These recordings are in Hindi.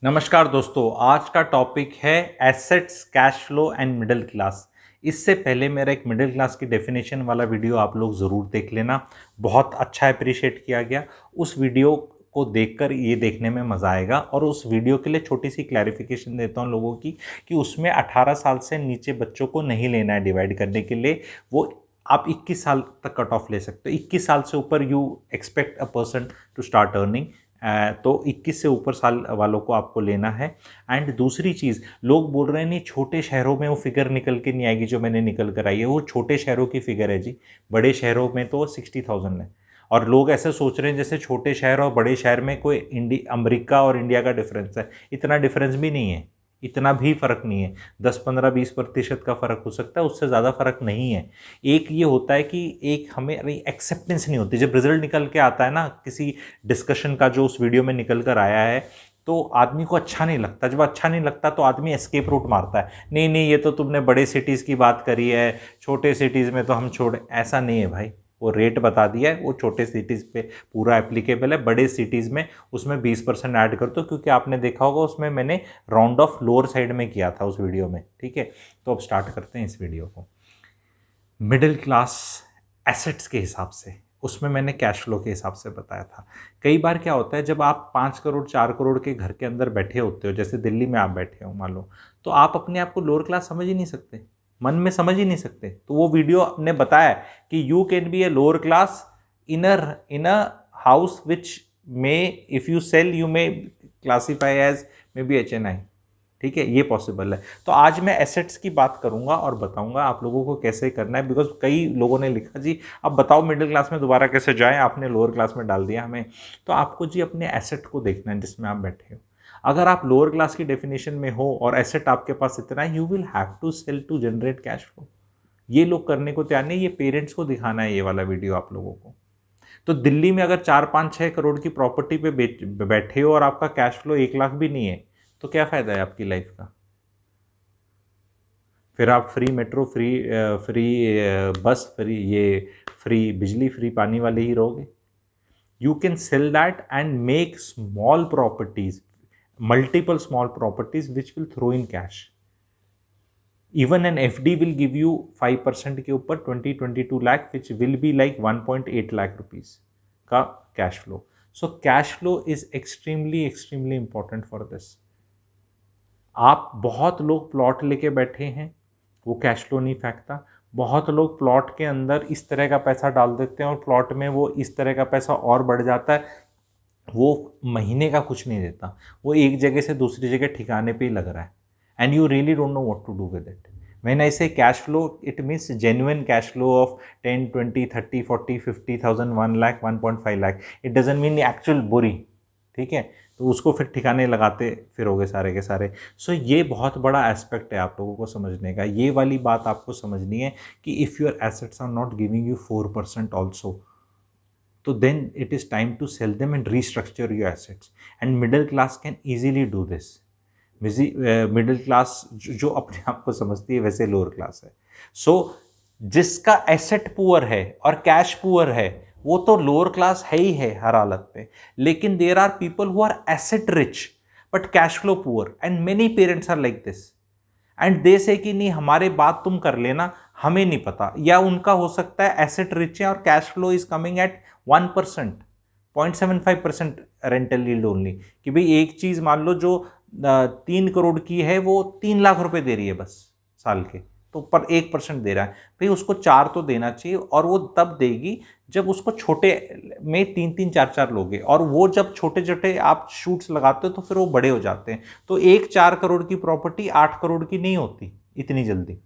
नमस्कार दोस्तों, आज का टॉपिक है assets, cash flow and middle class. इससे पहले मेरा एक मिडिल क्लास की डेफिनेशन वाला वीडियो आप लोग ज़रूर देख लेना, बहुत अच्छा अप्रिशिएट किया गया। उस वीडियो को देखकर ये देखने में मज़ा आएगा। और उस वीडियो के लिए छोटी सी क्लैरिफिकेशन देता हूँ लोगों की कि उसमें 18 साल से नीचे बच्चों को नहीं लेना है डिवाइड करने के लिए। वो आप 21 साल तक कट ऑफ ले सकते हो। 21 साल से ऊपर you expect a person to start earning, तो 21 से ऊपर साल वालों को आपको लेना है। एंड दूसरी चीज़, लोग बोल रहे हैं नहीं छोटे शहरों में वो फिगर निकल के नहीं आएगी जो मैंने निकल कर आई है। वो छोटे शहरों की फिगर है जी, बड़े शहरों में तो 60,000 है। और लोग ऐसे सोच रहे हैं जैसे छोटे शहर और बड़े शहर में कोई अमेरिका और इंडिया का डिफरेंस है। इतना डिफरेंस भी नहीं है, इतना भी फ़र्क नहीं है। 10-15-20% का फ़र्क हो सकता है, उससे ज़्यादा फ़र्क नहीं है। एक ये होता है कि एक हमें एक्सेप्टेंस नहीं होती। जब रिजल्ट निकल के आता है ना किसी डिस्कशन का जो उस वीडियो में निकल कर आया है, तो आदमी को अच्छा नहीं लगता। जब अच्छा नहीं लगता तो आदमी एस्केप रूट मारता है, नहीं नहीं ये तो तुमने बड़े सिटीज़ की बात करी है, छोटे सिटीज़ में तो हम छोड़े। ऐसा नहीं है भाई, वो रेट बता दिया है, वो छोटे सिटीज़ पे पूरा एप्लीकेबल है। बड़े सिटीज़ में उसमें 20% ऐड कर दो, क्योंकि आपने देखा होगा उसमें मैंने राउंड ऑफ लोअर साइड में किया था उस वीडियो में। ठीक है, तो अब स्टार्ट करते हैं इस वीडियो को। मिडिल क्लास एसेट्स के हिसाब से, उसमें मैंने कैश फ्लो के हिसाब से बताया था। कई बार क्या होता है, जब आप 5 करोड़ 4 करोड़ के घर के अंदर बैठे होते हो, जैसे दिल्ली में आप बैठे हो मान लो, तो आप अपने आप को लोअर क्लास समझ ही नहीं सकते, मन में समझ ही नहीं सकते। तो वो वीडियो ने बताया कि you can be a lower class in a house which may, if you sell you may classify as may be HNI। ठीक है, ये पॉसिबल है। तो आज मैं एसेट्स की बात करूंगा और बताऊंगा आप लोगों को कैसे करना है। बिकॉज कई लोगों ने लिखा जी अब बताओ मिडिल क्लास में दोबारा कैसे जाएं, आपने लोअर क्लास में डाल दिया हमें। तो आपको जी अपने एसेट को देखना है जिसमें आप बैठे हो। अगर आप लोअर क्लास की डेफिनेशन में हो और एसेट आपके पास इतना है, you will have to sell to generate cash flow. ये लोग करने को तैयार नहीं, ये पेरेंट्स को दिखाना है ये वाला वीडियो आप लोगों को। तो दिल्ली में अगर 4-5-6 करोड़ की प्रॉपर्टी पे बैठे हो और आपका कैश फ्लो 1 लाख भी नहीं है, तो क्या फायदा है आपकी लाइफ का? फिर आप free metro, free bus, free बिजली, फ्री पानी वाले ही रहोगे। You can sell that and make small properties, multiple small properties which will throw in cash. Even an FD will give you 5% के ऊपर 20-22 lakh, which will be like 1.8 lakh rupees का cash flow. So cash flow is extremely extremely important for this. आप बहुत लोग प्लॉट लेके बैठे हैं, वो कैश फ्लो नहीं फेंकता। बहुत लोग प्लॉट के अंदर इस तरह का पैसा डाल देते हैं और प्लॉट में वो इस तरह का पैसा और बढ़ जाता है, वो महीने का कुछ नहीं देता, वो एक जगह से दूसरी जगह ठिकाने पे ही लग रहा है। And you really don't know what to do with it. When I say cash flow, it means genuine cash flow of 10, 20, 30, 40, 50,000, 1 lakh, 1.5 lakh. It doesn't mean actual बोरी। ठीक है, तो उसको फिर ठिकाने लगाते फिरोगे सारे के सारे। सो ये बहुत बड़ा एस्पेक्ट है आप लोगों को समझने का। ये वाली बात आपको समझनी है कि if your assets are not giving you 4% also, तो then it is time to sell them and restructure your assets. And middle class can easily do this. Middle class जो अपने आप को समझती है वैसे लोअर क्लास है। सो जिसका एसेट पुअर है और कैश पुअर है, वो तो लोअर क्लास है ही है हर हालत पे। लेकिन there are people who are asset rich but cash flow poor, and many parents are like this. And they say कि नहीं हमारे बात तुम कर लेना, हमें नहीं पता। या उनका हो सकता है एसेट रिच है और cash flow is coming at 1%, 0.75% rental yield only. कि भाई एक चीज़ मान लो जो 3 करोड़ की है, वो 3 लाख रुपए दे रही है बस साल के, तो पर 1% दे रहा है। भाई उसको 4 तो देना चाहिए, और वो तब देगी जब उसको छोटे में 3-3, 4-4 लोगे। और वो जब छोटे छोटे आप शूट्स लगाते हो तो फिर वो बड़े हो जाते हैं। तो एक 4 करोड़ की प्रॉपर्टी 8 करोड़ की नहीं होती इतनी जल्दी।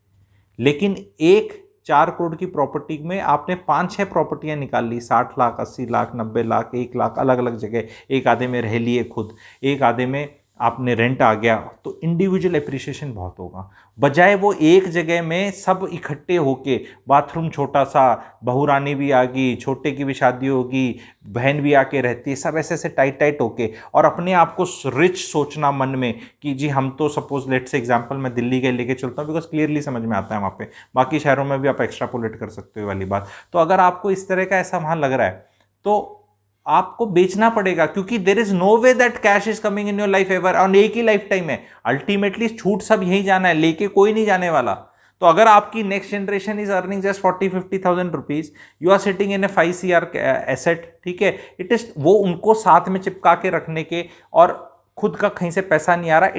लेकिन एक 4 करोड़ की प्रॉपर्टी में आपने 5-6 प्रॉपर्टियां निकाल ली, 60 लाख, 80 लाख, 90 लाख, 1 लाख, अलग अलग जगह। एक आधे में रह लिए खुद, एक आधे में आपने रेंट आ गया, तो इंडिविजुअल एप्रिसिएशन बहुत होगा। बजाय वो एक जगह में सब इकट्ठे होके, बाथरूम छोटा सा, बहू रानी भी आ गई, छोटे की भी शादी होगी, बहन भी आके रहती है, सब ऐसे ऐसे टाइट टाइट होके, और अपने आप को रिच सोचना मन में कि जी हम तो, सपोज लेट से एग्जांपल मैं दिल्ली के लेके चलता हूँ बिकॉज क्लियरली समझ में आता है वहाँ पे, बाकी शहरों में भी आप एक्स्ट्रापोलेट कर सकते हो वाली बात। तो अगर आपको इस तरह का ऐसा वहाँ लग रहा है, तो आपको बेचना पड़ेगा, क्योंकि there is no way that cash is coming in your life ever, और एक ही लाइफ टाइम है, अल्टीमेटली छूट सब यही जाना है, लेके कोई नहीं जाने वाला। तो अगर आपकी next generation is earning just 40-50,000 rupees, you are sitting in a 5 CR asset, ठीक है, इट इज वो उनको साथ में चिपका के रखने के, और खुद का कहीं से पैसा नहीं आ रहा,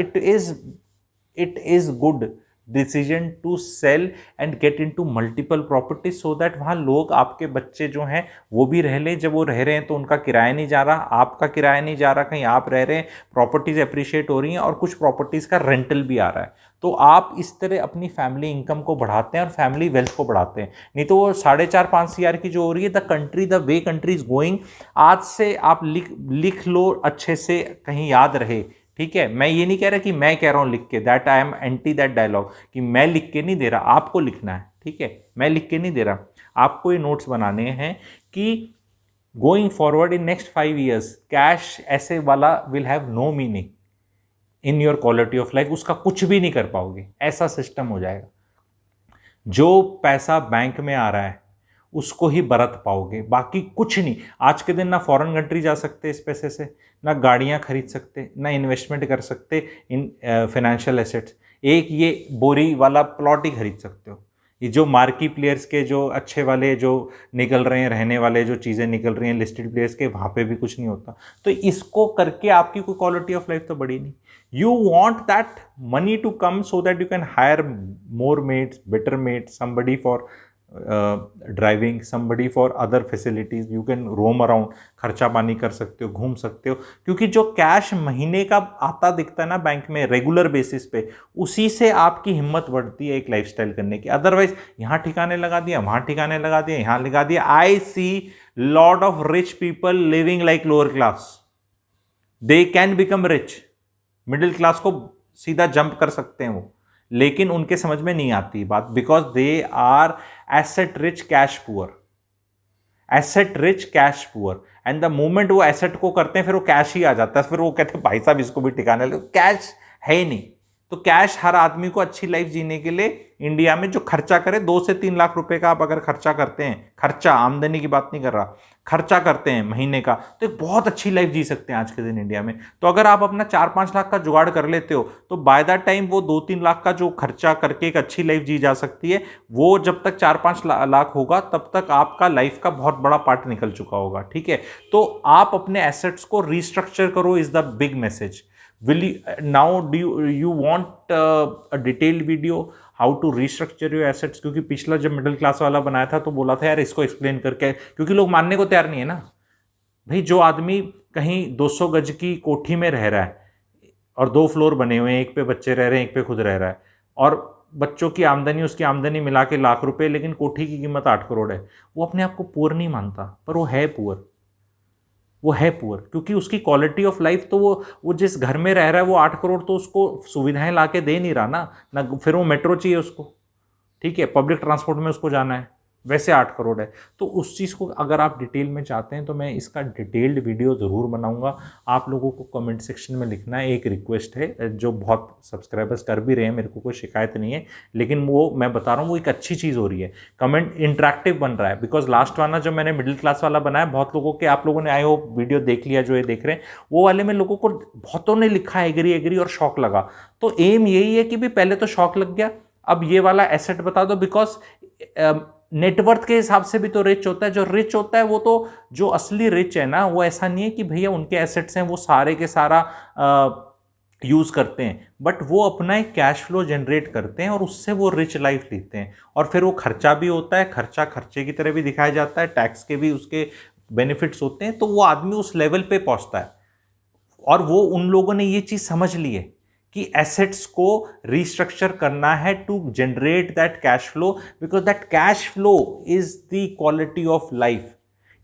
it is good decision to sell and get into multiple properties, so that वहां लोग, आपके बच्चे जो हैं वो भी रह लें। जब वो रह रहे हैं तो उनका किराया नहीं जा रहा, आपका किराया नहीं जा रहा, कहीं आप रह रहे हैं, प्रॉपर्टीज अप्रिशिएट हो रही हैं, और कुछ प्रॉपर्टीज का रेंटल भी आ रहा है। तो आप इस तरह अपनी फैमिली इनकम को बढ़ाते हैं और फैमिली वेल्थ को बढ़ाते हैं। नहीं तो वो 4.5-5 CR की जो हो रही है, the way country is going, आज से आप लिख लो अच्छे से, कहीं याद रहे, ठीक है। मैं ये नहीं कह रहा कि मैं कह रहा हूं लिख के, that I am anti that dialogue, कि मैं लिख के नहीं दे रहा, आपको लिखना है, ठीक है, मैं लिख के नहीं दे रहा, आपको ये नोट्स बनाने हैं कि going forward in next 5 years cash ऐसे वाला will have no meaning in your quality of life, उसका कुछ भी नहीं कर पाओगे, ऐसा सिस्टम हो जाएगा। जो पैसा बैंक में आ रहा है उसको ही बरत पाओगे, बाकी कुछ नहीं। आज के दिन ना फॉरेन कंट्री जा सकते इस पैसे से, ना गाड़ियां खरीद सकते, ना इन्वेस्टमेंट कर सकते इन फाइनेंशियल एसेट्स। एक ये बोरी वाला प्लॉट ही खरीद सकते हो। ये जो मार्की प्लेयर्स के जो अच्छे वाले जो निकल रहे हैं, रहने वाले जो चीज़ें निकल रही हैं लिस्टेड प्लेयर्स के, वहाँ पे भी कुछ नहीं होता। तो इसको करके आपकी कोई क्वालिटी ऑफ लाइफ तो बढ़ी नहीं। You want that money to come so that you can hire more maids, better maids, somebody for driving, somebody for other facilities, you can roam around, खर्चा पानी कर सकते हो, घूम सकते हो। क्योंकि जो कैश महीने का आता दिखता है ना बैंक में रेगुलर बेसिस पे, उसी से आपकी हिम्मत बढ़ती है एक लाइफस्टाइल करने की। अदरवाइज यहाँ ठिकाने लगा दिया, वहाँ ठिकाने लगा दिया, यहाँ लगा दिया। I see lot of rich people living like lower class, they can become rich, middle class को सीधा जंप कर सकते हैं वो, लेकिन उनके समझ में नहीं आती बात, because they are asset rich cash poor, asset rich cash poor. And the moment वो एसेट को करते हैं फिर वो कैश ही आ जाता है, फिर वो कहते हैं भाई साहब इसको भी ठिकाने लो, कैश है ही नहीं। तो कैश हर आदमी को अच्छी लाइफ जीने के लिए इंडिया में जो खर्चा करे, 2 से 3 लाख रुपए का आप अगर खर्चा करते हैं, खर्चा आमदनी की बात नहीं कर रहा, खर्चा करते हैं महीने का, तो एक बहुत अच्छी लाइफ जी सकते हैं आज के दिन इंडिया में। तो अगर आप अपना 4-5 लाख का जुगाड़ कर लेते हो, तो बाय द टाइम वो 2-3 लाख का जो खर्चा करके एक अच्छी लाइफ जी जा सकती है, वो जब तक 4-5 लाख होगा तब तक आपका लाइफ का बहुत बड़ा पार्ट निकल चुका होगा, ठीक है। तो आप अपने एसेट्स को रिस्ट्रक्चर करो, is the big message. will you now do you want a detailed video how to restructure your assets? क्योंकि पिछला जब मिडिल क्लास वाला बनाया था तो बोला था यार इसको एक्सप्लेन करके, क्योंकि लोग मानने को तैयार नहीं है ना भाई। जो आदमी कहीं 200 गज की कोठी में रह रहा है और 2 फ्लोर बने हुए हैं, एक पे बच्चे रह रहे हैं, एक पे खुद रह रहा है, और बच्चों की आमदनी उसकी आमदनी मिला के लाख रुपए, लेकिन कोठी की कीमत 8 करोड़ है, वो अपने आप को पुअर नहीं मानता, पर वो है पुअर, वो है पुअर, क्योंकि उसकी क्वालिटी ऑफ लाइफ तो वो जिस घर में रह रहा है वो 8 करोड़ तो उसको सुविधाएं ला के दे नहीं रहा ना फिर वो मेट्रो चाहिए उसको, ठीक है, पब्लिक ट्रांसपोर्ट में उसको जाना है, वैसे 8 करोड़ है। तो उस चीज़ को अगर आप डिटेल में चाहते हैं तो मैं इसका डिटेल्ड वीडियो ज़रूर बनाऊंगा। आप लोगों को कमेंट सेक्शन में लिखना है, एक रिक्वेस्ट है, जो बहुत सब्सक्राइबर्स कर भी रहे हैं, मेरे को कोई शिकायत नहीं है, लेकिन वो मैं बता रहा हूँ वो एक अच्छी चीज़ हो रही है, कमेंट इंटरेक्टिव बन रहा है। बिकॉज लास्ट वाला जो मैंने मिडिल क्लास वाला बनाया, बहुत लोगों के, आप लोगों ने आई होप वीडियो देख लिया जो ये देख रहे हैं, वो वाले में लोगों को बहुतों ने लिखा एग्री और शौक लगा। तो एम यही है कि भी पहले तो शौक लग गया, अब ये वाला एसेट बता दो, बिकॉज नेटवर्थ के हिसाब से भी तो रिच होता है। जो रिच होता है वो तो, जो असली रिच है ना, वो ऐसा नहीं है कि भैया उनके एसेट्स हैं वो सारे के सारा यूज करते हैं, बट वो अपना एक कैश फ्लो जनरेट करते हैं और उससे वो रिच लाइफ जीते हैं। और फिर वो खर्चा भी होता है, खर्चा खर्चे की तरह भी दिखाया जाता है, टैक्स के भी उसके बेनिफिट्स होते हैं, तो वो आदमी उस लेवल पे पहुंचता है। और वो उन लोगों ने ये चीज समझ ली है कि एसेट्स को रिस्ट्रक्चर करना है to generate that cash flow, because that cash flow is the quality of life.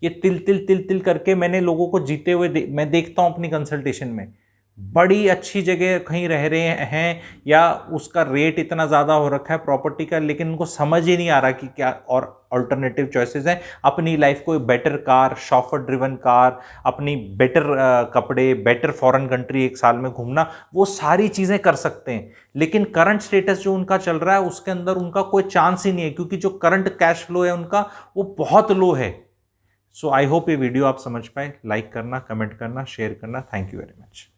ये तिल तिल तिल तिल करके मैंने लोगों को जीते हुए मैं देखता हूं अपनी कंसल्टेशन में, बड़ी अच्छी जगह कहीं रह रहे हैं या उसका रेट इतना ज़्यादा हो रखा है प्रॉपर्टी का, लेकिन उनको समझ ही नहीं आ रहा कि क्या और अल्टरनेटिव चॉइसेस हैं। अपनी लाइफ को better car, chauffeur driven car, अपनी बेटर कपड़े, बेटर फॉरेन कंट्री 1 साल में घूमना, वो सारी चीज़ें कर सकते हैं, लेकिन करंट स्टेटस जो उनका चल रहा है उसके अंदर उनका कोई चांस ही नहीं है, क्योंकि जो करंट कैश फ्लो है उनका वो बहुत लो है। सो आई होप ये वीडियो आप समझ पाए। लाइक करना, कमेंट करना, शेयर करना। Thank you very much.